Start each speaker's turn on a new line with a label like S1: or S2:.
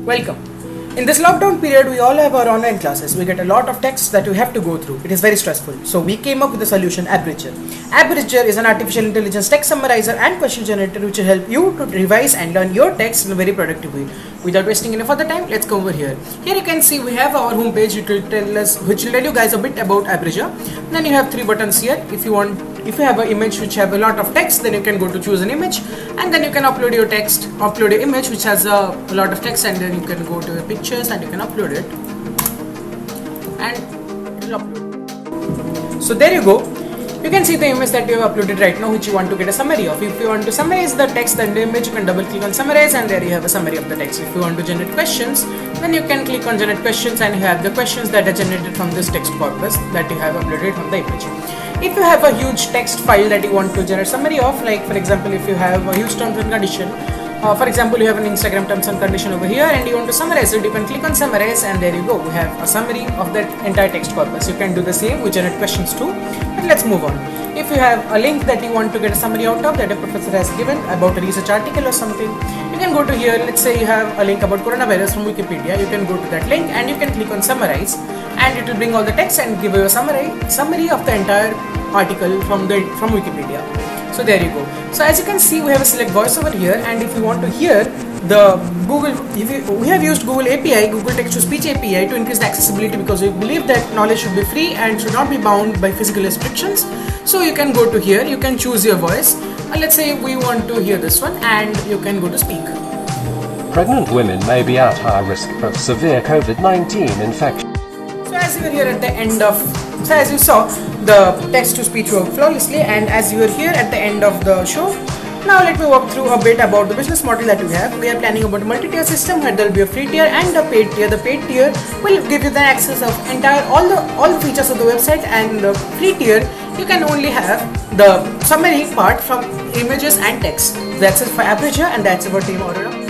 S1: Welcome. In this lockdown period, we all have our online classes. We get a lot of text that we have to go through. It is very stressful. So we came up with a solution, Abridger. Abridger is an artificial intelligence text summarizer and question generator which will help you to revise and learn your text in a very productive way. Without wasting any further time, let's go over here. Here you can see we have our homepage which will tell you guys a bit about Abridger. Then you have three buttons here. If you have an image which have a lot of text, then you can go to choose an image, and then you can upload your image which has a lot of text, and then you can go to your pictures and you can upload it, and it will upload. So there you go. You can see the image that you have uploaded right now which you want to get a summary of. If you want to summarize the text and the image, you can double click on summarize, and there you have a summary of the text. If you want to generate questions, then you can click on generate questions, and you have the questions that are generated from this text corpus that you have uploaded from the image. If you have a huge text file that you want to generate summary of, like for example if you have a huge terms and condition, for example you have an Instagram terms and condition over here and you want to summarize it, you can click on summarize, and there you go, we have a summary of that entire text corpus. You can do the same with generate questions too, but let's move on. If you have a link that you want to get a summary out of that a professor has given about a research article or something, you can go to here. Let's say you have a link about coronavirus from Wikipedia, you can go to that link and you can click on summarize, and it will bring all the text and give you a summary of the entire article from Wikipedia. So there you go. So as you can see, we have a select voice over here, and if you want to hear the we have used Google API, Google Text to Speech API, to increase the accessibility, because we believe that knowledge should be free and should not be bound by physical restrictions. So you can go to here, you can choose your voice, and let's say we want to hear this one, and you can go to speak.
S2: Pregnant women may be at high risk of severe COVID-19 infection.
S1: So as you are here at the end of, so as you saw, the text to speech worked flawlessly, and as you are here at the end of the show, now let me walk through a bit about the business model that we have. We are planning about a multi-tier system where there will be a free tier and a paid tier. The paid tier will give you the access of all the features of the website, and the free tier you can only have the summary part from images and text. That's it for Abridger, and that's about Team Aurora.